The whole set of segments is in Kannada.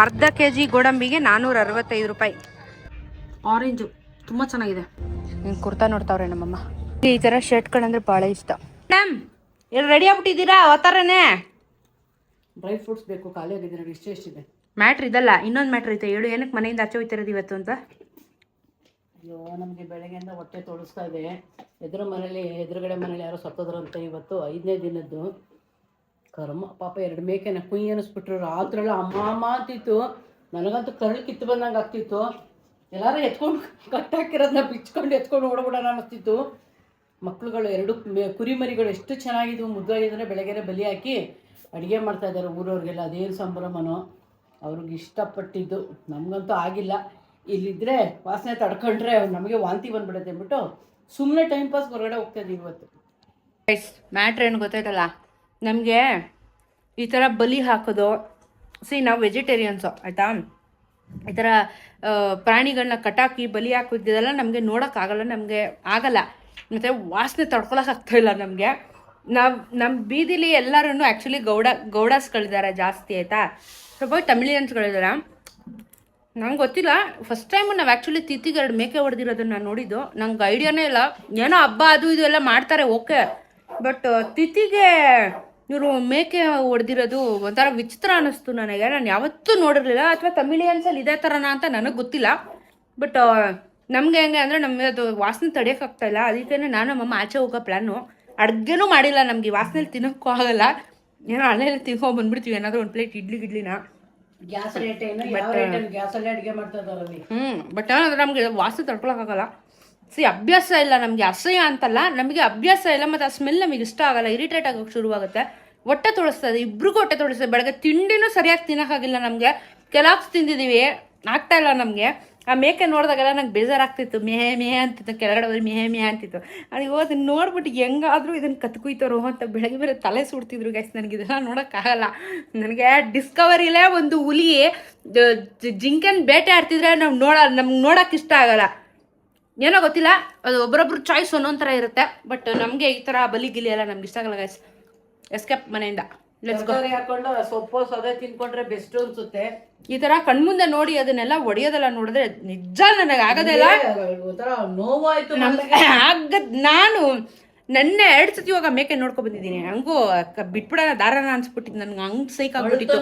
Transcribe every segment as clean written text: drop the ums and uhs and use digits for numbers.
ಅರ್ಧ ಕೆಜಿ ಗೋಡಂಬಿಗೆ 465 ರೂಪಾಯಿ. ಆರೆಂಜು ತುಂಬ ಚೆನ್ನಾಗಿದೆ. ಕುರ್ತಾ ನೋಡ್ತಾವ್ರೆ ನಮ್ಮಮ್ಮ. ಈ ಥರ ಶರ್ಟ್ಗಳಂದ್ರೆ ಭಾಳ ಇಷ್ಟ. ಮೇಡಮ್ ಎಲ್ಲ ರೆಡಿ ಆಗ್ಬಿಟ್ಟಿದ್ದೀರಾ? ಅವತಾರನೇ ಡ್ರೈ ಫ್ರೂಟ್ಸ್ ಬೇಕು, ಖಾಲಿ ಆಗಿದೆ ನೋಡಿ. ಎಷ್ಟಿದೆ ಮ್ಯಾಟ್ರ್ ಇದಲ್ಲ, ಇನ್ನೊಂದು ಮ್ಯಾಟ್ರ್ ಐತೆ. ಹೇಳು, ಏನಕ್ಕೆ ಮನೆಯಿಂದ ಆಚೆ ಹೋಗ್ತಿರೋದು ಇವತ್ತು ಅಂತ? ಅಯ್ಯೋ, ನಮಗೆ ಬೆಳಗ್ಗೆಯಿಂದ ಹೊಟ್ಟೆ ತೋಡಿಸ್ತಾ ಇದೆ. ಎದುರುಗಡೆ ಮನೇಲಿ ಯಾರೋ ಸತ್ತೋದ್ರಂತೆ. ಇವತ್ತು 5ನೇ ದಿನದ್ದು ಕರ್ಮ. ಪಾಪ 2 ಮೇಕೆನ ಕುಯ್ ಅನ್ನಿಸ್ಬಿಟ್ರು. ರಾತ್ರೆಲ್ಲ ಅಮ್ಮ ಅಂತಿತ್ತು. ನನಗಂತೂ ಕರಳು ಕಿತ್ತು ಬಂದಂಗೆ ಆಗ್ತಿತ್ತು. ಎಲ್ಲರೂ ಎತ್ಕೊಂಡು ಕಟ್ಟಾಕಿರೋದನ್ನ ಬಿಚ್ಕೊಂಡು ಎತ್ಕೊಂಡು ಓಡಬಿಡೋಣ ಅನ್ನಿಸ್ತಿತ್ತು. ಮಕ್ಳುಗಳು 2 ಕುರಿಮರಿಗಳು ಎಷ್ಟು ಚೆನ್ನಾಗಿದ್ವು, ಮುದ್ದಾಗಿದ್ರೆ ಬೆಳಗ್ಗೆ ಬಲಿ ಹಾಕಿ ಅಡುಗೆ ಮಾಡ್ತಾಯಿದ್ದಾರೆ ಊರವ್ರಿಗೆಲ್ಲ. ಅದೇನು ಸಂಭ್ರಮನೋ ಅವ್ರಿಗೆ ಇಷ್ಟಪಟ್ಟಿದ್ದು. ನಮಗಂತೂ ಆಗಿಲ್ಲ. ಇಲ್ಲಿದ್ದರೆ ವಾಸನೆ ತಡ್ಕೊಂಡ್ರೆ ನಮಗೆ ವಾಂತಿ ಬಂದ್ಬಿಡುತ್ತೆ ಅಂದ್ಬಿಟ್ಟು ಸುಮ್ಮನೆ ಟೈಮ್ ಪಾಸ್ ಹೊರಗಡೆ ಹೋಗ್ತಾಯಿದ್ದೀವಿ ಇವತ್ತು. ಮ್ಯಾಟ್ರ್ ಏನು ಗೊತ್ತಾಯ್ತಲ್ಲ ನಮಗೆ, ಈ ಥರ ಬಲಿ ಹಾಕೋದು. ನಾವು ವೆಜಿಟೇರಿಯನ್ಸು ಆಯಿತಾ, ಈ ಥರ ಪ್ರಾಣಿಗಳನ್ನ ಕಟಾಕಿ ಬಲಿ ಹಾಕೋದಿದೆಲ್ಲ ನಮಗೆ ನೋಡೋಕ್ಕಾಗಲ್ಲ, ನಮಗೆ ಆಗಲ್ಲ. ಮತ್ತು ವಾಸನೆ ತಡ್ಕೊಳಕ್ಕಾಗ್ತಾಯಿಲ್ಲ ನಮಗೆ. ನಮ್ಮ ಬೀದಿಲಿ ಎಲ್ಲರೂ ಆ್ಯಕ್ಚುಲಿ ಗೌಡಾಸ್ಗಳಿದ್ದಾರೆ ಜಾಸ್ತಿ, ಆಯಿತಾ. ಸ್ವಲ್ಪ ತಮಿಳಿಯನ್ಸ್ಗಳಿದ್ದಾರೆ. ನಂಗೆ ಗೊತ್ತಿಲ್ಲ, ಫಸ್ಟ್ ಟೈಮು ನಾವು ಆ್ಯಕ್ಚುಲಿ ತಿಥಿಗೆ 2 ಮೇಕೆ ಹೊಡೆದಿರೋದನ್ನು ನಾನು ನೋಡಿದ್ದು. ನಂಗೆ ಐಡಿಯಾನೇ ಇಲ್ಲ. ಏನೋ ಹಬ್ಬ ಅದು ಇದು ಎಲ್ಲ ಮಾಡ್ತಾರೆ, ಓಕೆ. ಬಟ್ ತಿಥಿಗೆ ಇವರು ಮೇಕೆ ಹೊಡೆದಿರೋದು ಒಂಥರ ವಿಚಿತ್ರ ಅನ್ನಿಸ್ತು ನನಗೆ. ನಾನು ಯಾವತ್ತೂ ನೋಡಿರಲಿಲ್ಲ. ಅಥವಾ ತಮಿಳಿಯನ್ಸಲ್ಲಿ ಇದೇ ಥರನಾ ಅಂತ ನನಗೆ ಗೊತ್ತಿಲ್ಲ. ಬಟ್ ನಮಗೆ ಹೆಂಗೆ ಅಂದರೆ ನಮಗೆ ಅದು ವಾಸನೆ ತಡೆಯೋಕ್ಕಾಗ್ತಾಯಿಲ್ಲ. ಅದಕ್ಕೆ ನಾನು ನಮ್ಮಮ್ಮ ಆಚೆ ಹೋಗೋ ಪ್ಲ್ಯಾನು. ಅಡುಗೆನೂ ಮಾಡಿಲ್ಲ. ನಮಗೆ ವಾಸನೆಯಲ್ಲಿ ತಿನ್ನೋಕ್ಕೂ ಆಗಲ್ಲ. ಏನೋ ಅಲ್ಲೇ ತಿನ್ಕೊಂಡ್ಬಂದ್ಬಿಡ್ತೀವಿ ಏನಾದರೂ ಒಂದು ಪ್ಲೇಟ್ ಇಡ್ಲಿನ. ಗ್ಯಾಸ್ ರೇಟ್ ಏನು, ಗ್ಯಾಸಲ್ಲೇ ಅಡುಗೆ ಮಾಡ್ತಾ ಇದ್ದಾರಲ್ಲಿ. ಬಟ್ ನಮಗೆ ವಾಸನೆ ತಡ್ಕೊಳಕ್ಕಾಗಲ್ಲ. ಅಭ್ಯಾಸ ಇಲ್ಲ ನಮಗೆ. ಅಸಹ್ಯ ಅಂತಲ್ಲ, ನಮಗೆ ಅಭ್ಯಾಸ ಇಲ್ಲ. ಮತ್ತು ಆ ಸ್ಮೆಲ್ ನಮಗೆ ಇಷ್ಟ ಆಗಲ್ಲ. ಇರಿಟೇಟ್ ಆಗೋಕ್ಕೆ ಶುರುವಾಗುತ್ತೆ. ಹೊಟ್ಟೆ ತೊಳಿಸ್ತದೆ, ಇಬ್ರಿಗೂ ಹೊಟ್ಟೆ ತೊಳಿಸ್ತದೆ. ಬೆಳಗ್ಗೆ ತಿಂಡಿನೂ ಸರಿಯಾಗಿ ತಿನ್ನೋಕ್ಕಾಗಿಲ್ಲ ನಮಗೆ. ಕೆಲಾಕ್ಸ್ ತಿಂದಿದ್ದೀವಿ, ಆಗ್ತಾಯಿಲ್ಲ ನಮಗೆ. ಆ ಮೇಕೆ ನೋಡಿದಾಗೆಲ್ಲ ನಂಗೆ ಬೇಜಾರಾಗ್ತಿತ್ತು. ಮೇ ಅಂತಿತ್ತು, ಕೆಳಗಡೆ ಹೋಗಿ ಮೇ ಅಂತಿತ್ತು. ಅದು ಅದನ್ನು ನೋಡ್ಬಿಟ್ಟು ಹೆಂಗಾದರೂ ಇದನ್ನು ಕತ್ಕೊಯ್ತಾರೋ ಅಂತ ಬೆಳಗ್ಗೆ ಬೇರೆ ತಲೆ ಸುಡ್ತಿದ್ರು ಗೈಸ್. ನನಗಿದೆಲ್ಲ ನೋಡೋಕ್ಕಾಗಲ್ಲ. ನನಗೆ ಡಿಸ್ಕವರಿಲೇ ಒಂದು ಹುಲಿ ಜಿಂಕೆನ ಬೇಟೆ ಆಡ್ತಿದ್ರೆ ನಮ್ಗೆ ನೋಡೋಕೆ ಇಷ್ಟ ಆಗಲ್ಲ. ಏನೋ ಗೊತ್ತಿಲ್ಲ, ಅದು ಒಬ್ಬರೊಬ್ರು ಚಾಯ್ಸ್ ಒಂದೊಂದು ಥರ ಇರುತ್ತೆ. ಬಟ್ ನಮಗೆ ಈ ಥರ ಬಲಿ ಗಿಲಿ ಎಲ್ಲ ನಮ್ಗೆ ಇಷ್ಟ ಆಗಲ್ಲ ಗೈಸ್. ಎಸ್ಕೇಪ್ ಮನೆಯಿಂದ ಹಾಕೊಂಡು ಸೊಪ್ಪು ಸೊದೆ ತಿನ್ಕೊಂಡ್ರೆ ಬೆಸ್ಟ್ ಅನ್ಸುತ್ತೆ. ಈ ಥರ ಕಣ್ಮುಂದೆ ನೋಡಿ ಅದನ್ನೆಲ್ಲ ಹೊಡೆಯೋದೆಲ್ಲ ನೋಡಿದ್ರೆ ನಿಜ ನನಗೆ ಆಗೋದಿಲ್ಲ. ನೋವಾಯ್ತು ನಾನು ನೆನ್ನೆ 2 ಸತಿ ಇವಾಗ ಮೇಕೆ ನೋಡ್ಕೊ ಬಂದಿದ್ದೀನಿ. ಹಂಗೂ ಬಿಟ್ಬಿಡೋಣ ದಾರನ ಅನ್ಸ್ಬಿಟ್ಟಿತ್ತು ನನಗೆ. ಹಂಗೆ ಸೈಕ್ ಆಗ್ಬಿಟ್ಟಿತ್ತು.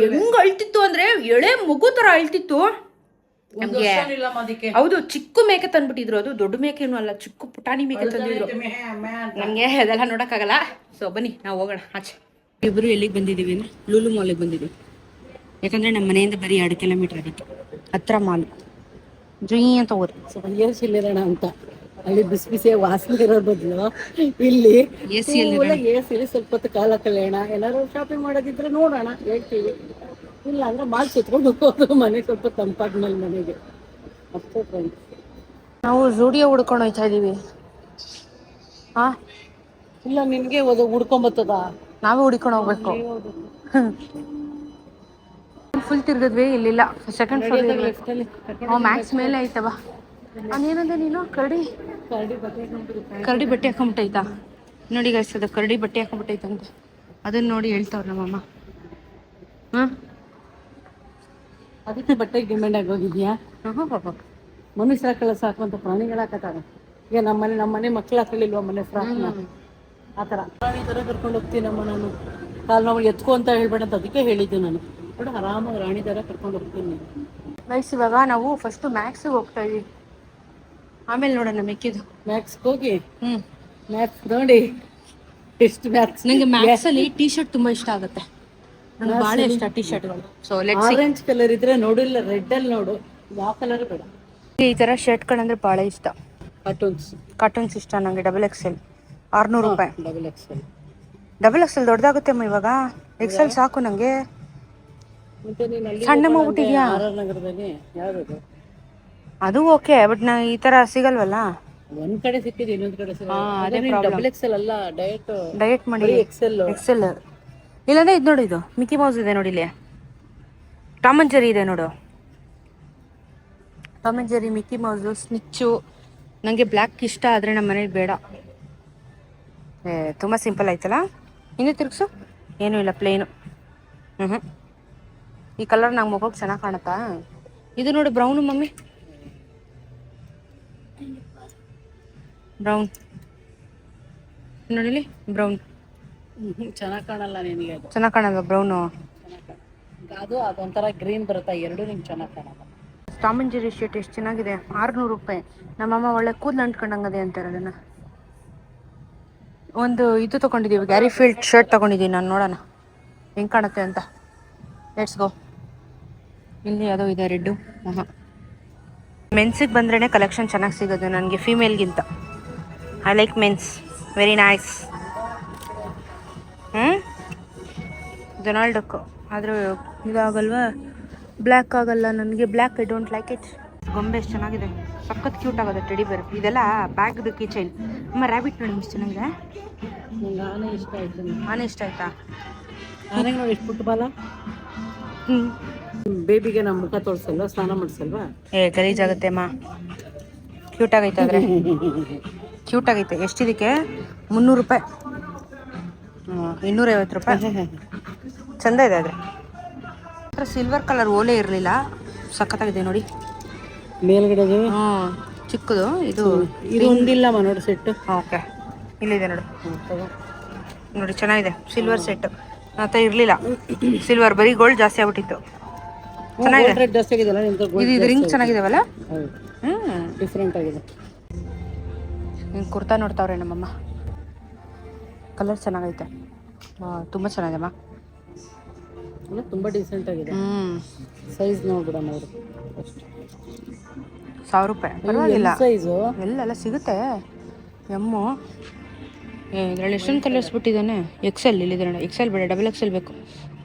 ಹೆಂಗ್ ಅಳ್ತಿತ್ತು ಅಂದ್ರೆ ಎಳೆ ಮಗು ಥರ ಅಳ್ತಿತ್ತು ನಮಗೆ. ಹೌದು, ಚಿಕ್ಕ ಮೇಕೆ ತಂದ್ಬಿಟ್ಟಿದ್ರು. ಅದು ದೊಡ್ಡ ಮೇಕೆನೂ ಅಲ್ಲ, ಚಿಕ್ಕ ಪುಟಾಣಿ ಮೇಕೆ ತಂದಿದ್ರು. ನಮಗೆ ಅದೆಲ್ಲ ನೋಡೋಕ್ಕಾಗಲ್ಲ. ಸೊ ಬನ್ನಿ ನಾವು ಹೋಗೋಣ ಆಚೆ. ಇಬ್ಬರು ಎಲ್ಲಿಗೆ ಬಂದಿದ್ದೀವಿ? ಲೂಲು ಮಾಲಿಗೆ ಬಂದಿದ್ದೀವಿ. ಯಾಕಂದರೆ ನಮ್ಮ ಮನೆಯಿಂದ ಬರೀ 2 ಕಿಲೋಮೀಟರ್ ಆಗುತ್ತೆ. ಹತ್ರ ಮಾಲ್ ಜೊಯ್ ಅಂತ ಹೋದ್ರೆ ಎಸಿಲಿರೋಣ ಅಂತ. ಅಲ್ಲಿ ಬಿಸಿ ಬಿಸಿ ವಾಸನೆ ಇರೋ ಬದಲು ಇಲ್ಲಿ ಎಸಿಲಿ ಸ್ವಲ್ಪ ಹೊತ್ತು ಕಾಲ ಕಳೆಯೋಣ. ಏನಾದ್ರು ಶಾಪಿಂಗ್ ಮಾಡೋದಿದ್ರೆ ನೋಡೋಣ, ಹೇಳ್ತೀವಿ. ಇಲ್ಲ ಅಂದ್ರೆ ಮಾಲ್ ಸುತ್ಕೊಂಡು ಹೋಗೋದು. ಮನೆ ಸ್ವಲ್ಪ ತಂಪಾದ್ಮೇಲೆ ಮನೆಗೆ ಅಷ್ಟೇ ಫ್ರೆಂಡ್ಸ್. ನಾವು ಜೂಡಿಯೋ ಹುಡ್ಕೊಂಡು ಹೋಗ್ತಾ ಇದ್ದೀವಿ. ಹಾಂ, ಇಲ್ಲ ನಿನಗೆ ಹುಡ್ಕೊಂಬತ್ತದ, ನಾವೇ ಹುಡ್ಕೊಂಡು ಹೋಗ್ಬೇಕು. ಫುಲ್ ತಿರ್ಗದ್ವಿ, ಇಲ್ಲಿಲ್ಲ. ಸೆಕೆಂಡ್ ಫ್ಲೋರ್ ಮ್ಯಾಕ್ಸ್ ಮೇಲೆ ಐತವ. ಅದೇನಂದ್ರೆ ನೀನು ಕರಡಿ ಬಟ್ಟೆ ಹಾಕೊಂಬಿಟ್ಟೈತಾ ನೋಡಿ ಗೈಸ್. ಅದು ಕರಡಿ ಬಟ್ಟೆ ಹಾಕೊಂಬಿಟ್ಟೈತಂತೆ. ಅದನ್ನ ನೋಡಿ ಹೇಳ್ತಾವ್ರ ನಮ್ಮಮ್ಮ. ಹಾಂ, ಅದಕ್ಕೆ ಬಟ್ಟೆಗೆ ಡಿಮ್ಯಾಂಡ್ ಆಗೋಗಿದ್ಯಾ? ಮನುಷ್ಯರ ಹಾಕಲ್ಲ ಸಾಕುವಂತ ಪ್ರಾಣಿಗಳು ಹಾಕತ್ತಾರ. ಈಗ ನಮ್ಮನೆ ಮಕ್ಳು ಹಾಕಲಿಲ್ವ ಮನೆ ಫ್ರಾಕ್ನ? ಆ ಥರ ಪ್ರಾಣಿ ಥರ ಕರ್ಕೊಂಡು ಹೋಗ್ತೀನಮ್ಮ ನಾನು. ಕಾಲು ನಾವು ಎತ್ಕೊ ಅಂತ ಹೇಳ್ಬೇಡ ಅಂತ ಅದಕ್ಕೆ ಹೇಳಿದ್ದೆ ನಾನು. ಕೂಡ ಆರಾಮಾಗಿ ರಾಣಿ ಥರ ಕರ್ಕೊಂಡು ಹೋಗ್ತೀನಿ ಗೈಸ್. ಇವಾಗ ನಾವು ಫಸ್ಟು ಮ್ಯಾಕ್ಸಿಗೆ ಹೋಗ್ತಾ ಇದೀವಿ, ಆಮೇಲೆ ನೋಡೋಣ ಮೆಕ್ಕಿದ್ದು. ಮ್ಯಾಕ್ಸ್ಗೆ ಹೋಗಿ ಮ್ಯಾಕ್ಸ್ ನೋಡಿ ಎಷ್ಟು ಮ್ಯಾಕ್ಸ್. ನನಗೆ ಮ್ಯಾಕ್ಸಲ್ಲಿ ಟೀ ಶರ್ಟ್ ತುಂಬ ಇಷ್ಟ ಆಗುತ್ತೆ. ನನಗೆ ಭಾಳ ಇಷ್ಟ ಟೀ ಶರ್ಟ್ಗಳು. ಸೊ ಆರೆಂಜ್ ಕಲರ್ ಇದ್ರೆ ನೋಡಿಲ್ಲ, ರೆಡ್ ಅಲ್ಲಿ ನೋಡು. ಯಾವ ಕಲರ್ ಬೇಡ. ಈ ಥರ ಶರ್ಟ್ಗಳಂದ್ರೆ ಭಾಳ ಇಷ್ಟ. ಕಾರ್ಟೂನ್ಸ್ ಇಷ್ಟ ನನಗೆ. XXL 600 ರೂಪಾಯಿ. XXL ದೊಡ್ಡದಾಗುತ್ತೆ ಅಮ್ಮ. ಇವಾಗ XL ಸಾಕು ನನಗೆ. ಸಣ್ಣ ಮಾಡ್ಬಿಟ್ಟಿದ್ಯಾ? ಅದು ಓಕೆ, ಬಟ್ ನಾ ಈ ಥರ ಸಿಗಲ್ವಲ್ಲ. ಒಂದ್ ಕಡೆ ಸಿಕ್ಕಿದೆ, ಇನ್ನೊಂದ್ ಕಡೆ ಸಿಗಲ್ಲ. XXL ಅಲ್ಲ, ಡಯಟ್ ಮಾಡಿ XL. ಇಲ್ಲಾಂದ್ರೆ ಇದು ನೋಡಿ, ಇದು ಮಿಕ್ಕಿ ಮೌಸ್ ಇದೆ ನೋಡಿ. ಇಲ್ಲಿ ಟಾಮ್ ಅಂಡ್ ಜೆರಿ ಇದೆ ನೋಡು. Tom and Jerry, Mickey Mouse, snitch. ನನಗೆ ಬ್ಲ್ಯಾಕ್ ಇಷ್ಟ, ಆದರೆ ನಮ್ಮ ಮನೇಲಿ ಬೇಡ. ತುಂಬ ಸಿಂಪಲ್ ಆಯ್ತಲ್ಲ. ಹಿಂದೆ ತಿರುಗಿಸು. ಏನೂ ಇಲ್ಲ, ಪ್ಲೇನು. ಈ ಕಲರ್ ನಂಗೆ ಮುಖಕ್ಕೆ ಚೆನ್ನಾಗಿ ಕಾಣುತ್ತಾ? ಇದು ನೋಡಿ ಬ್ರೌನು ಮಮ್ಮಿ, ಬ್ರೌನ್ ನೋಡಿಲಿ, ಬ್ರೌನ್ ಚೆನ್ನಾಗಿ ಕಾಣಲ್ಲ ನಿನಗೆ ಅದು. ಚೆನ್ನಾಗಿ ಕಾಣಲ್ವಾ ಬ್ರೌನು? ಅದು ಅದೊಂಥರ ಗ್ರೀನ್ ಬರುತ್ತೆ, ಎರಡು ನಿಮ್ಗೆ ಚೆನ್ನಾಗಿ ಕಾಣಲ್ಲ. ಟಾಮ್ ಅಂಡ್ ಜೆರ್ರಿ ಶರ್ಟ್ ಎಷ್ಟು ಚೆನ್ನಾಗಿದೆ, 600 ರೂಪಾಯಿ. ನಮ್ಮಮ್ಮ ಒಳ್ಳೆ ಕೂದಲು ಅಂಟ್ಕೊಂಡಂಗದೆ ಅಂತಾರೆ ಅದನ್ನು. ಒಂದು ಇದು ತೊಗೊಂಡಿದ್ದೀವಿ, ಗ್ಯಾರಿ ಫೀಲ್ಡ್ ಶರ್ಟ್ ತೊಗೊಂಡಿದ್ದೀನಿ ನಾನು, ನೋಡೋಣ ಹೆಂಗೆ ಕಾಣುತ್ತೆ ಅಂತ. Let's go. ಇಲ್ಲಿ ಯಾವುದೋ ಇದೆ ರೆಡ್ಡು. ಹಾಂ, ಮೆನ್ಸಿಗೆ ಬಂದ್ರೇ ಕಲೆಕ್ಷನ್ ಚೆನ್ನಾಗಿ ಸಿಗೋದು ನನಗೆ ಫೀಮೇಲ್ಗಿಂತ. I like men's, very nice. Donald Duck ಆದರೆ ಇದಾಗಲ್ವಾ, ಬ್ಲ್ಯಾಕ್ ಆಗಲ್ಲ ನನಗೆ. Black I don't like it. ಗೊಂಬೆ ಎಷ್ಟು ಚೆನ್ನಾಗಿದೆ, ಸಖತ್ ಕ್ಯೂಟ್ ಆಗೋದು ಟೆಡಿ ಬೇರ್. ಇದೆಲ್ಲ ಬ್ಯಾಗ್ದು ಕೀ ಚೈನ್. ಅಮ್ಮ ರ್ಯಾಬಿಟ್ ನೋಡಿ ಎಷ್ಟು ಚೆನ್ನಾಗಿದೆ. ನಂಗೆ ಆನೆ ಇಷ್ಟ ಆಯ್ತು. ಆನೆ ಇಷ್ಟ ಆಯ್ತಾ? ಆನೆಗೆ ನೋಡಿ ಎಷ್ಟು ಪುಟ್ಟ ಬಾಲ. ಹ್ಞೂ, ಬೇಬಿಗೆ ನಾವು ಮುಖ ತೋರಿಸಲ್ವಾ, ಸ್ನಾನ ಮಾಡಿಸಲ್ವಾ? ಗಲೀಜಾಗುತ್ತೆ ಅಮ್ಮ. ಕ್ಯೂಟ್ ಆಗೈತೆ ಆದರೆ, ಕ್ಯೂಟ್ ಆಗೈತೆ. ಎಷ್ಟಿದಕ್ಕೆ? 300 ರೂಪಾಯಿ. 250 ರೂಪಾಯಿ. ಚಂದ ಇದೆ ಆದರೆ. ಸಿಲ್ವರ್ ಕಲರ್ ಓಲೆ ಇರಲಿಲ್ಲ, ಸಖತ್ತಾಗಿದೆ ನೋಡಿ. ಮೇಲ್ಗಡೆದು ಚಿಕ್ಕದು ಇದು ಒಂದಿಲ್ಲಮ್ಮ ನೋಡಿ ಸೆಟ್. ಓಕೆ, ಇಲ್ಲಿದೆ ನೋಡಿ. ನೋಡಿ ಚೆನ್ನಾಗಿದೆ ಸಿಲ್ವರ್ ಸೆಟ್. ಅಂತ ಇರಲಿಲ್ಲ ಸಿಲ್ವರ್, ಬರೀ ಗೋಲ್ಡ್ ಜಾಸ್ತಿ ಆಗ್ಬಿಟ್ಟಿತ್ತು. ಚೆನ್ನಾಗಿದೆ, ಜಾಸ್ತಿ ಆಗಿದೆಲ್ಲ ಇದು ರಿಂಗ್ ಚೆನ್ನಾಗಿದಾವಲ್ಲ. ಡಿಫ್ರೆಂಟ್ ಆಗಿದೆ. ಕುರ್ತಾ ನೋಡ್ತಾವ್ರೆ ನಮ್ಮಮ್ಮ. ಕಲರ್ ಚೆನ್ನಾಗೈತೆ, ತುಂಬ ಚೆನ್ನಾಗಿದೆಮ್ಮ. ತುಂಬ ಡೀಸೆಂಟ್ ಆಗಿದೆ. ಸೈಜ್ ನೋಡ್ಬಿಡೋಣ ಅವರು. 1000 ರೂಪಾಯಿ ಪರವಾಗಿಲ್ಲ. ಸೈಜು ಎಲ್ಲೆಲ್ಲ ಸಿಗುತ್ತೆ. ಎಮ್ಮು ಇದರಲ್ಲಿ ಎಷ್ಟೊಂದು ಕಲರ್ಸ್ ಬಿಟ್ಟಿದ್ದಾನೆ. ಎಕ್ಸೆಲ್ ಇಲ್ಲಿದೆ ನೋಡಿ. ಎಕ್ಸೆಲ್ ಬೇಡ, ಡಬಲ್ ಎಕ್ಸೆಲ್ ಬೇಕು.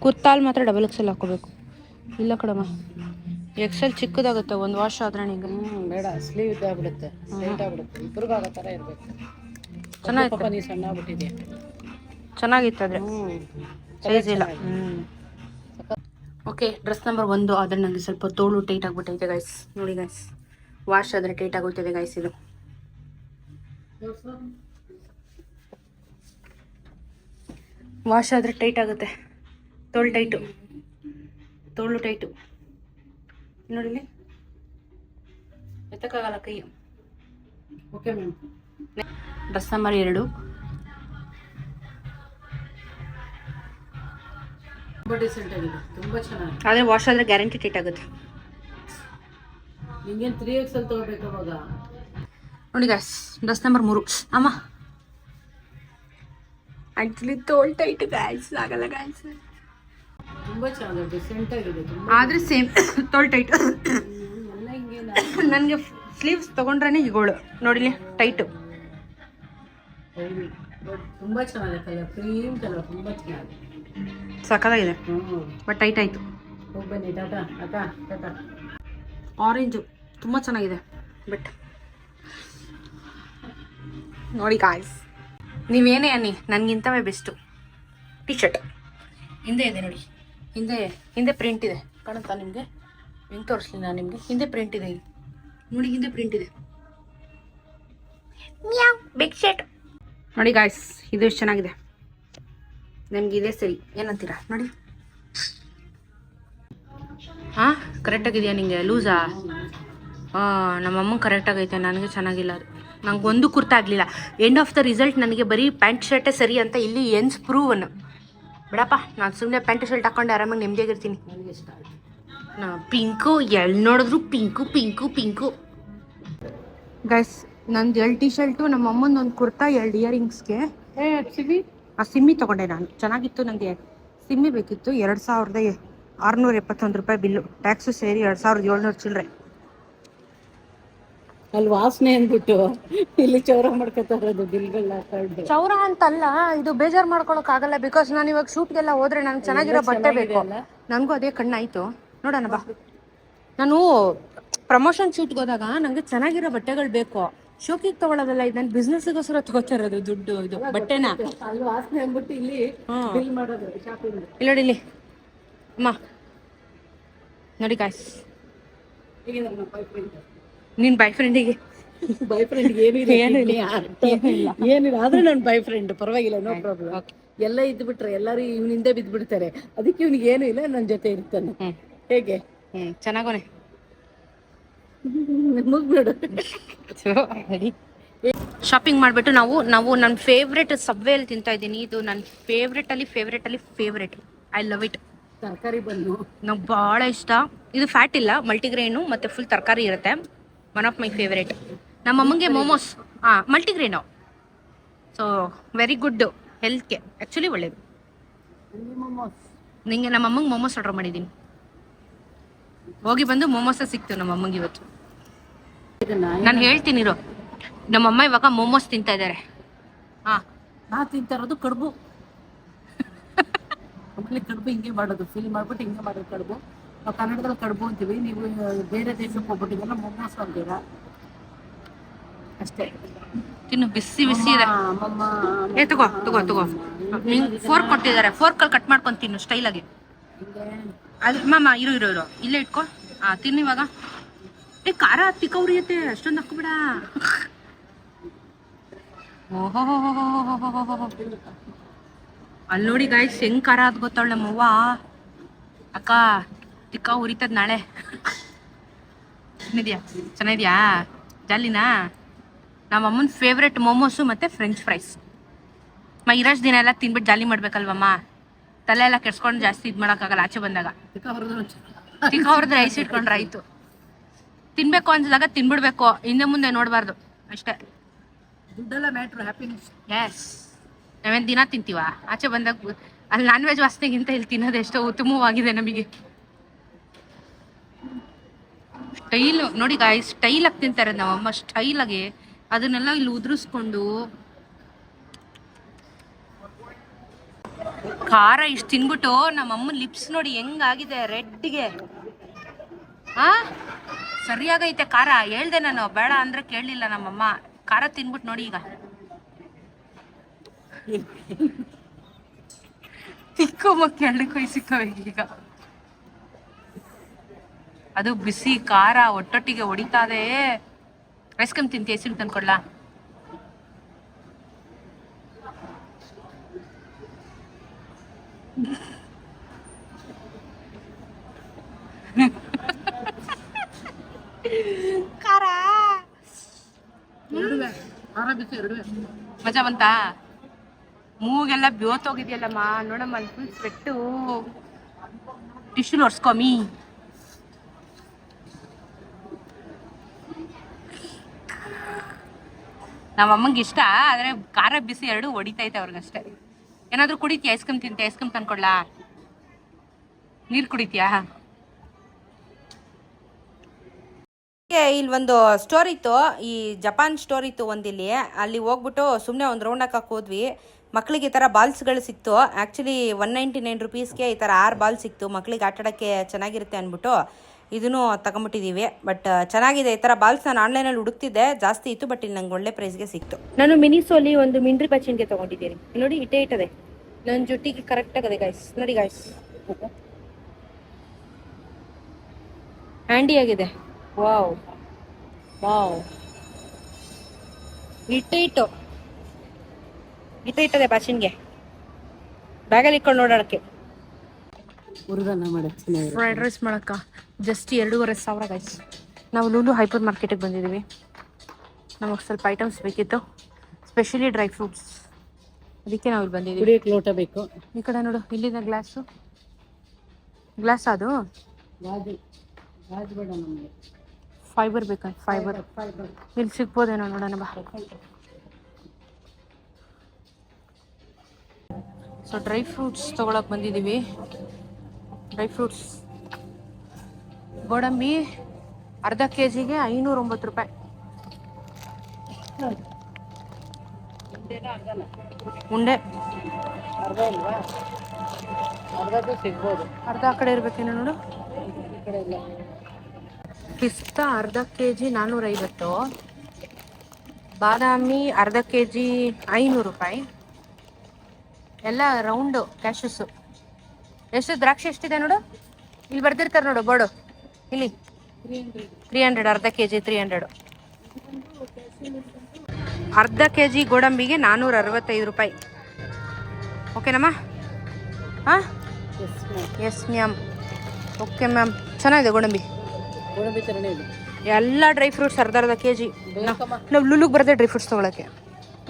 ಕುರ್ತಾಲ್ ಮಾತ್ರ ಡಬಲ್ ಎಕ್ಸೆಲ್ ಹಾಕೋಬೇಕು. ಇಲ್ಲ ಕಡಮ್ಮ, ಎಕ್ಸೆಲ್ ಚಿಕ್ಕದಾಗುತ್ತೆ, ಒಂದು ವಾಶ್ ಆದ್ರೆ ನಿಂಗೆ. ಬೇಡ, ಸ್ಲೀವ್ ಇದ್ದಾಗ್ಬಿಡುತ್ತೆ, ಟೈಟ್ ಆಗ್ಬಿಡುತ್ತೆ. ಇಬ್ಬರಿಗೂ ಆಗೋ ಥರ ಇರಬೇಕು. ಚೆನ್ನಾಗಿತ್ತು, ನೀ ಸಣ್ಣ ಆಗ್ಬಿಟ್ಟಿದೆ. ಚೆನ್ನಾಗಿತ್ತು ಆದರೆ ಸೈಜ್ ಇಲ್ಲ. ಓಕೆ, ಡ್ರೆಸ್ ನಂಬರ್ 1 ಆದರೆ ನನಗೆ ಸ್ವಲ್ಪ ತೋಳು ಟೈಟ್ ಆಗಿಬಿಟ್ಟೈತೆ ಗೈಸ್. ನೋಡಿ ಗೈಸ್, ವಾಶ್ ಆದರೆ ಟೈಟ್ ಆಗೋಗ್ತದೆ ಗೈಸ್. ಇದು ವಾಶ್ ಆದರೆ ಟೈಟ್ ಆಗುತ್ತೆ. ತೋಳು ಟೈಟು, ತೋಳು ಟೈಟು ನೋಡಿಲಿ, ಎತ್ತಕ್ಕಾಗಲ್ಲ ಕೈ. Okay ma'am. ಡ್ರೆಸ್ ನಂಬರ್ 2 ತುಂಬ ಡಿಸೆಂಟ್ ಆಗಿದೆ, ತುಂಬ ಚೆನ್ನಾಗಿ. ಆದರೆ ವಾಶ್ ಆದರೆ ಗ್ಯಾರಂಟಿ ಟೈಟ್ ಆಗುತ್ತೆ. ನಿಂಗೇನು 3XL ತೊಗೋಬೇಕು ಅವಾಗ. ನೋಡಿ ಗಾಯ್ಸ್, ಡ್ರೆಸ್ ನಂಬರ್ 3. ಅಮ್ಮ ಆ್ಯಕ್ಚುಲಿ ತೋಲ್ ಟೈಟ್ ಗಾಯ್ಸ್, ಆಗಲ್ಲ ಗಾಯ್ಸ್. ತುಂಬ ಚೆನ್ನಾಗಿದೆ, ಡಿಸೆಂಟ್ ಆಗಿದೆ. ಆದರೆ ಸೇಮ್ ತೋಲ್ ಟೈಟ್. ನನಗೆ ಸ್ಲೀವ್ಸ್ ತೊಗೊಂಡ್ರೆ ಈಗೋಳು ನೋಡಿಲಿ ಟೈಟು. ತುಂಬ ಚೆನ್ನಾಗಿದೆ ಕಲರ್, ಕ್ರೀಮ್ ಕಲರ್, ತುಂಬ ಚೆನ್ನಾಗಿದೆ, ಸಕ್ಕತ್ತಾಗಿದೆ. ಬಟ್ ಟೈಟ್ ಆಯಿತು. ಹೋಗಿ ಬನ್ನಿ, ಟಾಟಾ ಟಾಟಾ ಟಾಟಾ. ಆರೆಂಜು ತುಂಬ ಚೆನ್ನಾಗಿದೆ. ಬಟ್ ನೋಡಿ ಗಾಯ್ಸ್, ನೀವೇನೇ ಅನ್ನಿ, ನನಗಿಂತವೇ ಬೆಸ್ಟು. ಟಿ ಶರ್ಟ್ ಹಿಂದೆ ಇದೆ ನೋಡಿ, ಹಿಂದೆ ಪ್ರಿಂಟ್ ಇದೆ, ಕಾಣುತ್ತಾ ನಿಮಗೆ? ಹೆಂಗೆ ತೋರಿಸ್ಲಿ ನಾನು ನಿಮಗೆ? ಹಿಂದೆ ಪ್ರಿಂಟ್ ಇದೆ ಇಲ್ಲಿ ನೋಡಿ, ಹಿಂದೆ ಪ್ರಿಂಟ್ ಇದೆ. ಬಿಗ್ ಶರ್ಟ್ ನೋಡಿ ಗಾಯ್ಸ್, ಇದು ಎಷ್ಟು ಚೆನ್ನಾಗಿದೆ. ನನಗೆ ಇದೇ ಸರಿ, ಏನಂತೀರಾ ನೋಡಿ? ಹಾಂ, ಕರೆಕ್ಟಾಗಿದೆಯಾ ನಿಮಗೆ? ಲೂಸಾ? ನಮ್ಮಮ್ಮ ಕರೆಕ್ಟಾಗೈತೆ, ನನಗೆ ಚೆನ್ನಾಗಿಲ್ಲ ಅದು. ನಂಗೆ ಒಂದು ಕುರ್ತಾ ಆಗಲಿಲ್ಲ. ಎಂಡ್ ಆಫ್ ದ ರಿಸಲ್ಟ್ ನನಗೆ ಬರೀ ಪ್ಯಾಂಟ್ ಶರ್ಟೇ ಸರಿ ಅಂತ ಇಲ್ಲಿ ಎನ್ಸ್ ಪ್ರೂವನ್. ಬಿಡಪ್ಪ, ನಾನು ಸುಮ್ಮನೆ ಪ್ಯಾಂಟ್ ಶರ್ಟ್ ಹಾಕ್ಕೊಂಡು ಆರಾಮಾಗಿ ನೆಮ್ಮದಿಯಾಗಿರ್ತೀನಿ. ನನಗೆ ಇಷ್ಟ ಆಯಿತು. ಪಿಂಕು, ಎಲ್ಲಿ ನೋಡಿದ್ರು ಪಿಂಕು ಪಿಂಕು ಪಿಂಕು. ಗೈಸ್, ನಂದು 2 ಟಿ ಶರ್ಟು, ನಮ್ಮ ಅಮ್ಮಂದು ಒಂದು ಕುರ್ತಾ, 2 ಇಯರಿಂಗ್ಸ್ಗೆ. ಆ ಸಿಮ್ಮಿ ತೊಗೊಂಡೆ ನಾನು, ಚೆನ್ನಾಗಿತ್ತು. ನನಗೆ ಸಿಮ್ಮಿ ಬೇಕಿತ್ತು. 2671 ರೂಪಾಯಿ ಬಿಲ್ಲು, ಟ್ಯಾಕ್ಸು ಸೇರಿ 2700 ಚಿಲ್ಲರೆ. ಅಲ್ಲಿ ವಾಸನೆ ಅಂದ್ಬಿಟ್ಟು ಇಲ್ಲಿ ಚೌರ ಮಾಡ್ಕೊತಾರದು ಬಿಲ್ಗಳನ್ನ ಹಾಕೊಂಡು. ಚೌರ ಅಂತಲ್ಲ, ಇದು ಬೇಜಾರು ಮಾಡ್ಕೊಳಕ್ಕಾಗಲ್ಲ. ಬಿಕಾಸ್ ನಾನು ಇವಾಗ ಶೂಟ್ಗೆಲ್ಲ ಹೋದ್ರೆ ನನಗೆ ಚೆನ್ನಾಗಿರೋ ಬಟ್ಟೆ ಬೇಕು. ನನಗೂ ಅದೇ ಕಣ್ಣಾಯಿತು. ನೋಡೋಣ ಬಾ, ನಾನು ಪ್ರಮೋಷನ್ ಶೂಟ್ಗೆ ಹೋದಾಗ ನನಗೆ ಚೆನ್ನಾಗಿರೋ ಬಟ್ಟೆಗಳು ಬೇಕು. ಶೋಕಿಗೆ ತೊಗೊಳೋದಲ್ಲ, ಇದು ನನ್ನ ಬಿಸ್ನೆಸ್ಗೋಸ್ಕರ ತೊಗೋತಾ ಇರೋದು ದುಡ್ಡು. ಇದು ಬಟ್ಟೆನ ಅಲ್ಲಿ ವಾಸನೆ ಅಂದ್ಬಿಟ್ಟು ಇಲ್ಲಿ ಬಿಲ್ ಮಾಡೋದು ಶಾಪಿಂಗ್. ಇಲ್ಲಿ ನೋಡಿ, ಇಲ್ಲಿ ಅಮ್ಮ ನೋಡಿ ಗಾಯ್ಸ್, ಈಗ ನನ್ನ ನಿನ್ನ ಬಾಯ್ ಫ್ರೆಂಡಿಗೆ ಏನಿಲ್ಲ, ಆದ್ರೆ ನನ್ನ ಬಾಯ್ ಫ್ರೆಂಡ್ ಪರವಾಗಿಲ್ಲ, ನೋ ಪ್ರಾಬ್ಲಮ್. ಎಲ್ಲ ಇದ್ದು ಬಿಟ್ರೆ ಎಲ್ಲರೂ ಇವ್ನ ಹಿಂದೆ ಬಿದ್ದು ಬಿಡ್ತಾರೆ. ಅದಕ್ಕೆ ಇವ್ನಿಗೆ ಏನು ಇಲ್ಲ, ನನ್ನ ಜೊತೆ ಇರ್ತಾನೆ. ಹೇಗೆ ಚೆನ್ನಾಗೋನೆ. ಮುಗ್ಬಿಡು. ಶಾಪಿಂಗ್ ಮಾಡಿಬಿಟ್ಟು ನಾವು ನನ್ನ ಫೇವ್ರೆಟ್ ಸಬ್ವೆಯಲ್ಲಿ ತಿಂತಾ ಇದ್ದೀನಿ. ಇದು ನನ್ನ ಫೇವ್ರೆಟ್. I love it. ತರಕಾರಿ ಬನ್ನು ನಂಗೆ ಭಾಳ ಇಷ್ಟ. ಇದು ಫ್ಯಾಟ್ ಇಲ್ಲ, ಮಲ್ಟಿಗ್ರೇನು ಮತ್ತು ಫುಲ್ ತರಕಾರಿ ಇರುತ್ತೆ. One of my favourite. ನಮ್ಮ ಅಮ್ಮಂಗೆ momos multigrain, so very good ಹೆಲ್ತ್ಗೆ, ಆ್ಯಕ್ಚುಲಿ ಒಳ್ಳೇದು. ನಿಂಗೆ ನಮ್ಮ ಅಮ್ಮಂಗೆ ಮೋಮೋಸ್ ಆರ್ಡರ್ ಮಾಡಿದ್ದೀನಿ. ಹೋಗಿ ಬಂದು ಮೋಮೋಸ ಸಿಕ್ತು ನಮ್ಮ ಅಮ್ಮಂಗೆ ಇವತ್ತು. ನಾನು ಹೇಳ್ತೀನಿ ಇರೋ, ನಮ್ಮಮ್ಮ ಇವಾಗ ಮೋಮೋಸ್ ತಿಂತಾ ಇದ್ದಾರೆ. ನಾ ತಿಂತಾ ಇರೋದು ಕಡುಬು. ಆಮೇಲೆ ಕಡುಬು ಹಿಂಗೆ ಮಾಡೋದು, ಫಿಲ್ ಮಾಡ್ಬಿಟ್ಟು ಹಿಂಗೆ ಮಾಡೋದು ಕಡುಬು. ನಾವು ಕನ್ನಡದಲ್ಲಿ ಕಡುಬು ಅಂತೀವಿ, ನೀವು ಬೇರೆ ದೇಶಕ್ಕೆ ಹೋಗ್ಬಿಟ್ಟಿದ್ದಲ್ಲ ಮೋಮೋಸ್ ಅಂತೀರಾ ಅಷ್ಟೇ. ತಿನ್ನು, ಬಿಸಿ ಇದೆ. ತಗೋ ಫೋರ್ಕ್ ಕೊಟ್ಟಿದ್ದಾರೆ, ಫೋರ್ಕಲ್ಲಿ ಕಟ್ ಮಾಡ್ಕೊಂಡು ತಿನ್ನು ಸ್ಟೈಲಾಗಿ. ಅದು ಮಾಮ ಇರು ಇಲ್ಲೇ ಇಟ್ಕೊ. ತಿನ್ನು ಇವಾಗ. ಖಾರ ತಿಕ್ಕ ಉರಿಯತ್ತೆ, ಅಷ್ಟೊಂದು ಹಾಕೋಬೇಡ. ಓಹೋ, ಅಲ್ಲಿ ನೋಡಿ ಗಾಯ್ಸ್ ಹೆಂಗ್ ಖಾರ ಅದ್ ಗೊತ್ತಾಳ ನಮ್ಮವ್ವ. ಅಕ್ಕ ತಿಕ್ಕ ಉರಿತದ ನಾಳೆ. ಚೆನ್ನಾಗಿದ್ಯಾ ಜಾಲಿನಾ? ನಮ್ಮ ಅಮ್ಮನ ಫೇವ್ರೆಟ್ ಮೋಮೋಸು ಮತ್ತು ಫ್ರೆಂಚ್ ಫ್ರೈಸ್. ಇರೋಷ್ಟು ದಿನ ಎಲ್ಲ ತಿನ್ಬಿಟ್ಟು ಜಾಲಿ ಮಾಡ್ಬೇಕಲ್ವಮ್ಮ, ತಲೆ ಎಲ್ಲ ಕೆಡ್ಸ್ಕೊಂಡು ಜಾಸ್ತಿ ಇದು ಮಾಡೋಕ್ಕಾಗಲ್ಲ. ಆಚೆ ಬಂದಾಗ ತಿಕ್ಕ ಹೊರದ್ರೆ ಐಸ್ ಇಟ್ಕೊಂಡ್ರೆ ಆಯಿತು. ತಿನ್ಬೇಕು ಅನ್ಸಿದಾಗ ತಿನ್ಬಿಡ್ಬೇಕು, ಹಿಂದೆ ಮುಂದೆ ನೋಡಬಾರ್ದು ಅಷ್ಟೇ. ದುಡ್ಡೆಲ್ಲ ಮ್ಯಾಟ್ರು, ಹ್ಯಾಪಿನೆಸ್. ಎಸ್, ನಾವೇನು ದಿನ ತಿಂತೀವ? ಆಚೆ ಬಂದಾಗ ಅಲ್ಲಿ ನಾನ್ ವೆಜ್ ವಾಸನೆಗಿಂತ ಇಲ್ಲಿ ತಿನ್ನೋದು ಎಷ್ಟೋ ಉತ್ತಮವಾಗಿದೆ ನಮಗೆ. ಸ್ಟೈಲ್ ನೋಡಿ ಗಾಯ್, ಸ್ಟೈಲಾಗಿ ತಿಂತಾರೆ ನಮ್ಮಮ್ಮ, ಸ್ಟೈಲಾಗಿ ಅದನ್ನೆಲ್ಲ ಇಲ್ಲಿ ಉದುರಿಸ್ಕೊಂಡು. ಖಾರ ಇಷ್ಟು ತಿನ್ಬಿಟ್ಟು ನಮ್ಮಮ್ಮ ಲಿಪ್ಸ್ ನೋಡಿ ಹೆಂಗಾಗಿದೆ, ರೆಡ್ಗೆ. ಸರಿಯಾಗೈತೆ ಖಾರ. ಹೇಳ್ದೆ ನಾನು ಬೇಡ ಅಂದ್ರೆ ಕೇಳಲಿಲ್ಲ ನಮ್ಮಮ್ಮ. ಖಾರ ತಿನ್ಬಿಟ್ಟು ನೋಡಿ ಈಗ. ತಿಕ್ಕು ಮಕ್ಕಳು ಎಳ್ಳಕ್ಕೂ ಸಿಕ್ಕವೆ ಈಗ. ಅದು ಬಿಸಿ ಖಾರ ಒಟ್ಟೊಟ್ಟಿಗೆ ಹೊಡಿತಾದೆ. ಐಸ್ ಕ್ರೀಮ್ ತಿಂತಿ, ಐಸ್ ಕ್ರೀಮ್ ತಂದ್ಕೊಡ್ಲಾ? ಖಾರ ಮಜಾ ಬಂತಾ? ಮೂಗೆಲ್ಲ ಬ್ಯೋತೋಗಿದ್ಯಲ್ಲಮ್ಮ, ನೋಡಮ್ಮ ಫುಲ್ ಸ್ವೆಟ್ಟು. ಟಿಶ್ಯೂ ಒರ್ಸ್ಕೊಮಿ. ನಮ್ಮ ಅಮ್ಮಂಗೆ ಇಷ್ಟ, ಆದರೆ ಖಾರ ಬಿಸಿ ಎರಡು ಹೊಡಿತೈತೆ ಅವ್ರಿಗಷ್ಟೇ. ಏನಾದರೂ ಕುಡಿತೀಯ? ಐಸ್ ಕ್ರೀಮ್ ತಿಂತೆ? ಐಸ್ ಕ್ರೀಮ್ ತಂದ್ಕೊಡ್ಲಾ? ನೀರು ಕುಡಿತೀಯಾ? ಇಲ್ಲಿ ಒಂದು ಸ್ಟೋರ್ ಇತ್ತು, ಈ ಜಪಾನ್ ಸ್ಟೋರ್ ಇತ್ತು ಒಂದಿಲ್ಲಿ. ಅಲ್ಲಿ ಹೋಗ್ಬಿಟ್ಟು ಸುಮ್ಮನೆ ಒಂದು ರೌಂಡ್ ಹಾಕಕ್ಕೆ ಹೋದ್ವಿ. ಮಕ್ಕಳಿಗೆ ಈ ಥರ ಬಾಲ್ಸ್ಗಳು ಸಿಕ್ತು. ಆ್ಯಕ್ಚುಲಿ 199 ರುಪೀಸ್ಗೆ ಈ ಥರ 6 ಬಾಲ್ ಸಿಕ್ತು. ಮಕ್ಕಳಿಗೆ ಆಟಾಡೋಕ್ಕೆ ಚೆನ್ನಾಗಿರುತ್ತೆ ಅಂದ್ಬಿಟ್ಟು ಇದನ್ನು ತಗೊಂಬಿಟ್ಟಿದ್ದೀವಿ. ಬಟ್ ಚೆನ್ನಾಗಿದೆ ಈ ಥರ ಬಾಲ್ಸ್. ನಾನು ಆನ್ಲೈನಲ್ಲಿ ಹುಡುಕ್ತಿದ್ದೆ, ಜಾಸ್ತಿ ಇತ್ತು, ಬಟ್ ಇಲ್ಲಿ ನಂಗೆ ಒಳ್ಳೆ ಪ್ರೈಸ್ಗೆ ಸಿಕ್ತು. ನಾನು ಮಿನಿಸೋಲಿ ಒಂದು ಮಿಂಡ್ರಿ ಬಚ್ಚಿನ್ಗೆ ತೊಗೊಂಡಿದ್ದೀನಿ. ನೋಡಿ ಇಟ್ಟದೆ ನನ್ನ ಜುಟ್ಟಿಗೆ ಕರೆಕ್ಟ್ ಆಗದೆ ಗಾಯ್ಸ್. ನೋಡಿ ಗಾಯ್ಸ್, ಹ್ಯಾಂಡಿ ಆಗಿದೆ. ವಾವ್ ಇಟ್ಟದೆ ಬಾಚಿನ್ಗೆ, ಬ್ಯಾಗಲ್ಲಿ ಇಟ್ಕೊಂಡು ನೋಡೋಕ್ಕೆ. ಫ್ರೈಡ್ ರೈಸ್ ಮಾಡಕ್ಕ ಜಸ್ಟ್ 2,500 ಗೈಸ್. ನಾವು ಲೂಲು ಹೈಪರ್ ಮಾರ್ಕೆಟಿಗೆ ಬಂದಿದ್ದೀವಿ. ನಮಗೆ ಸ್ವಲ್ಪ ಐಟಮ್ಸ್ ಬೇಕಿತ್ತು, ಸ್ಪೆಷಲಿ ಡ್ರೈ ಫ್ರೂಟ್ಸ್. ಅದಕ್ಕೆ ನಾವು ಇಲ್ಲಿ ಬಂದಿದ್ದೀವಿ. ಲೋಟ ಬೇಕು. ಈ ಕಡೆ ನೋಡು, ಇಲ್ಲಿದೆ ಗ್ಲಾಸ್ ಅದು ಬೇಡ ನಮಗೆ. ಫೈಬರ್ ಬೇಕಾ? ಫೈಬರ್ ಇಲ್ಲಿ ಸಿಗ್ಬೋದೇನೋ ನೋಡೋಣ ಬಾ. ಸೊ ಡ್ರೈ ಫ್ರೂಟ್ಸ್ ತೊಗೊಳಕ್ಕೆ ಬಂದಿದ್ದೀವಿ. ಡ್ರೈ ಫ್ರೂಟ್ಸ್ ಗೋಡಂಬಿ ಅರ್ಧ ಕೆಜಿಗೆ 509 ರೂಪಾಯಿ. ಉಂಡೆ ಅರ್ಧ ಇಲ್ವಾ? ಅರ್ಧದ್ದು ಸಿಗ್ಬೋದು. ಅರ್ಧ ಆ ಕಡೆ ಇರ್ಬೇಕೇನೋ ನೋಡು. ಈ ಕಡೆ ಇಲ್ಲ. ಪಿಸ್ತಾ ಅರ್ಧ ಕೆಜಿ 450. ಬಾದಾಮಿ ಅರ್ಧ ಕೆಜಿ 500 ರೂಪಾಯಿ. ಎಲ್ಲ ರೌಂಡು ಕ್ಯಾಶಸ್ಸು. ಎಷ್ಟು ದ್ರಾಕ್ಷಿ ಎಷ್ಟಿದೆ ನೋಡು, ಇಲ್ಲಿ ಬರ್ದಿರ್ತಾರೆ ನೋಡು ಬೋರ್ಡು. ಇಲ್ಲಿ 300 ಅರ್ಧ ಕೆಜಿ 300. ಅರ್ಧ ಕೆಜಿ ಗೋಡಂಬಿಗೆ 465 ರೂಪಾಯಿ. ಓಕೆನಮ್ಮ? ಹಾಂ, ಎಸ್ ಮ್ಯಾಮ್. ಓಕೆ ಮ್ಯಾಮ್, ಚೆನ್ನಾಗಿದೆ ಗೋಡಂಬಿ. ಗೋಡಂಬಿ ಥರನೇ ಇದೆ. ಎಲ್ಲ ಡ್ರೈ ಫ್ರೂಟ್ಸ್ ಅರ್ಧ ಕೆಜಿ. ಬೇಕಮ್ಮ. ನಾವು ಲುಲುಗೆ ಬರದೆ ಡ್ರೈ ಫ್ರೂಟ್ಸ್ ತೊಗೊಳಕ್ಕೆ,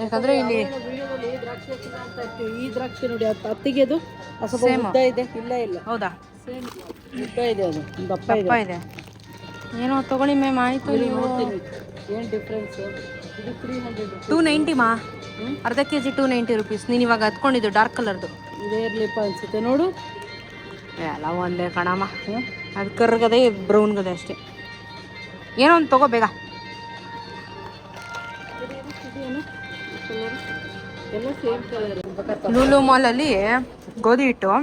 ಯಾಕಂದರೆ ಇಲ್ಲಿ ವಿಡಿಯೋದಲ್ಲಿ ದ್ರಾಕ್ಷಿ ಹಾಕಿಲ್ಲ ಅಂತ ಇರ್ತೀವಿ. ಈ ದ್ರಾಕ್ಷಿ ನೋಡಿ, ಅದು ಹತ್ತಿಗೆ ಅದು ಸ್ವಲ್ಪ Same. ಉದ್ದ ಇದೆ. ಇಲ್ಲ ಹೌದಾ, ಸೇಮ್ ಉದ್ದ ಇದೆ, ಅದು ದಪ್ಪ ದಪ್ಪ ಇದೆ. ಇದೆ. ಏನೋ ತಗೊಳ್ಳಿ ಮ್ಯಾಮ್, ಆಯಿತು. ಇಲ್ಲಿ ನೀವು ನೋಡ್ತೀನಿ ಏನು ಡಿಫ್ರೆನ್ಸ್. ಇದು 300 290 ಮಾ, ಅರ್ಧ ಕೆಜಿ 290 ರುಪೀಸ್. ನೀನು ಇವಾಗ ಹತ್ಕೊಂಡಿದ್ದು ಡಾರ್ಕ್ ಕಲರ್ದು ಇದೇ ಇರ್ಲಿಪ್ಪ ಅನ್ಸುತ್ತೆ ನೋಡು. ಎಲ್ಲ ಒಂದೇ ಕಣಮ್ಮ, ಅದು ಕರ್ಗದೆ ಬ್ರೌನ್ಗದೆ ಅಷ್ಟೇ. ಏನೋ ಒಂದು ತಗೋ ಬೇಗ. ಎಲ್ಲ ಸೇಮ್ ಕಲರ್. ಲೂಲು ಮಾಲಲ್ಲಿ ಗೋಧಿ ಹಿಟ್ಟು,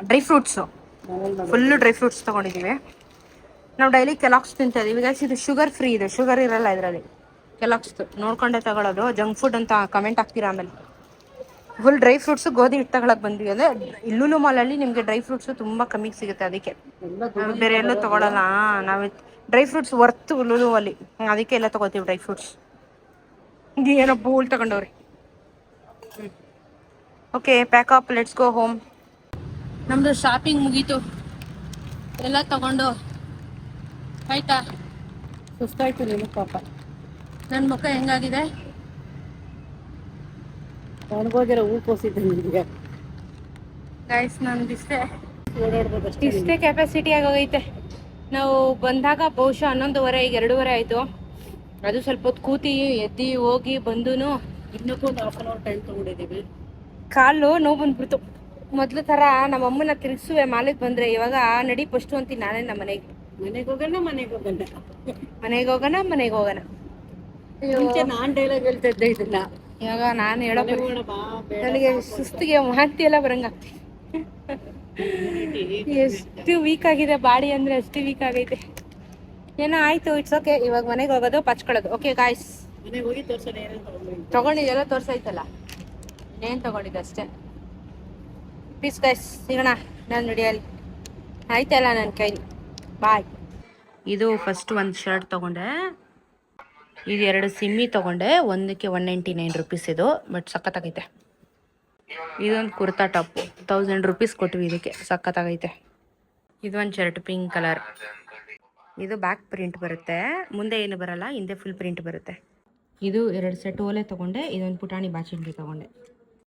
dry fruits, full dry fruits ತೊಗೊಂಡಿದ್ದೀವಿ. ನಾವು ಡೈಲಿ ಕೆಲಾಕ್ಸ್ ತಿಂತಾ ಇದೀವಿ ಗೈಸ್. ಇದು ಶುಗರ್ ಫ್ರೀ ಇದೆ, ಶುಗರ್ ಇರಲ್ಲ ಇದರಲ್ಲಿ. ಕೆಲಾಕ್ಸ್ದು ನೋಡ್ಕೊಂಡೆ ತಗೊಳ್ಳೋದು. ಜಂಕ್ ಫುಡ್ ಅಂತ ಕಮೆಂಟ್ ಹಾಕ್ತೀರಾ ಆಮೇಲೆ. ಫುಲ್ ಡ್ರೈ ಫ್ರೂಟ್ಸು, ಗೋಧಿ ಹಿಟ್ಟು ತಗೊಳಕ್ಕೆ ಬಂದ್ವಿ. ಅಂದರೆ ಲೂಲು ಮಾಲಲ್ಲಿ ನಿಮಗೆ ಡ್ರೈ ಫ್ರೂಟ್ಸು ತುಂಬ ಕಮ್ಮಿಗೆ ಸಿಗುತ್ತೆ. ಅದಕ್ಕೆ ನಾವು ಬೇರೆ ಎಲ್ಲೂ ತೊಗೊಳಲ್ಲ. ನಾವು ಡ್ರೈ ಫ್ರೂಟ್ಸ್ ವರ್ತು ಲೂಲು ಅಲ್ಲಿ, ಅದಕ್ಕೆ ಎಲ್ಲ ತೊಗೋತೀವಿ ಡ್ರೈ ಫ್ರೂಟ್ಸ್. ಏನೋ ಬೂಲ್ ತಗೊಂಡವ್ರಿ. Okay, pack up, let's go home. ನಮ್ಮದು ಶಾಪಿಂಗ್ ಮುಗೀತು, ಎಲ್ಲ ತಗೊಂಡು ಆಯ್ತಾ. ಸುಸ್ತಾಯ್ತು ನೀನು ಪಾಪ. ನನ್ನ ಮುಖ ಹೆಂಗಾಗಿದೆ? ಒಣಗೋಗಿರೋ ಹೂ ಕೋಸಿದ್ದೆ ನಿಮಗೆ ಗೈಸ್, ನನಗಿಷ್ಟೇ ಓಡಾಡ್ಬೋದು ಅಷ್ಟೇ. ಇಷ್ಟೇ ಕೆಪಾಸಿಟಿ ಆಗೋಗೈತೆ. ನಾವು ಬಂದಾಗ ಬಹುಶಃ 11:30, ಈಗ 2:30 ಆಯಿತು. ಅದು ಸ್ವಲ್ಪ ಹೊತ್ತು ಕೂತಿ ಎದ್ದು ಹೋಗಿ ಬಂದು ಇನ್ನಕ್ಕೂ ಒಂದು ಹಾಫ್ ಆನ್ ಅವರ್ ಟೈಮ್ ತೊಗೊಂಡಿದ್ದೀವಿ. ಕಾಲು ನೋವು ಬಂದ್ಬಿಡ್ತು. ಮೊದಲು ಥರ ನಮ್ಮ ಅಮ್ಮನ ತಿರ್ಗಿಸುವೆ ಮಾಲಿಗೆ ಬಂದರೆ. ಇವಾಗ ನಡಿ ಫಸ್ಟು ಅಂತೀನಿ ನಾನೇ ನಮ್ಮ ಮನೆಗೆ. ಮನೆಗೆ ಹೋಗೋಣ. ಮನೆಗೆ ಹೋಗೋಣ. ಮುಂಚೆ ನಾನು ಡೈಲಾಗ್ ಹೇಳ್ತಾ ಇದ್ದೆ ಇದನ್ನ. ಇವಾಗ ನಾನು ಹೇಳೋ ಹೋಗೋಣ ಬಾ, ಬೇಡ ನನಗೆ ಸುಸ್ತಿಗೆ ಮಾತಿ ಎಲ್ಲ ಬರಂಗಾಗ್ತಿ. ಎಷ್ಟು ವೀಕ್ ಆಗಿದೆ ಬಾಡಿ ಅಂದರೆ, ಅಷ್ಟು ವೀಕ್ ಆಗೈತೆ. ಏನೋ ಆಯಿತು, ಇಟ್ಸ್ ಓಕೆ. ಇವಾಗ ಮನೆಗೆ ಹೋಗೋದು, ಪಚ್ಕೊಳ್ಳೋದು. ಓಕೆ ಗಾಯ್ಸ್, ಮನೆಗೆ ಹೋಗಿ ತೋರ್ಸೋಣ ಏನೇನು ತೊಗೊಂಡು. ತೊಗೊಂಡಿದ್ದೆಲ್ಲ ತೋರ್ಸೈತಲ್ಲ, ಇನ್ನೇನು ತೊಗೊಂಡಿದ್ದೆ ಅಷ್ಟೇ. ಪ್ಲೀಸ್ ಗೈಸ್, ಸಿಗೋಣ ನಾನು ರೆಡಿಯಲ್ಲಿ. ಆಯ್ತಲ್ಲ ನನ್ನ ಕೈಲಿ. ಬಾಯ್. ಇದು ಫಸ್ಟ್ ಒಂದು ಶರ್ಟ್ ತೊಗೊಂಡೆ, ಈಗ 2 ಸಿಮ್ಮಿ ತೊಗೊಂಡೆ. ಒಂದಕ್ಕೆ 199 ರುಪೀಸ್ ಇದು, ಬಟ್ ಸಖತ್ತಾಗೈತೆ. ಇದೊಂದು ಕುರ್ತಾ ಟಾಪು 1000 ರುಪೀಸ್ ಕೊಟ್ವಿ ಇದಕ್ಕೆ, ಸಖತ್ತಾಗೈತೆ. ಇದೊಂದು ಶರ್ಟ್ ಪಿಂಕ್ ಕಲರ್. ಇದು ಬ್ಯಾಕ್ ಪ್ರಿಂಟ್ ಬರುತ್ತೆ, ಮುಂದೆ ಏನು ಬರಲ್ಲ, ಹಿಂದೆ ಫುಲ್ ಪ್ರಿಂಟ್ ಬರುತ್ತೆ. ಇದು 2 ಸೆಟ್ ಓಲೆ ತೊಗೊಂಡೆ. ಇದೊಂದು ಪುಟಾಣಿ ಬಾಚಿಂಡಿ ತೊಗೊಂಡೆ.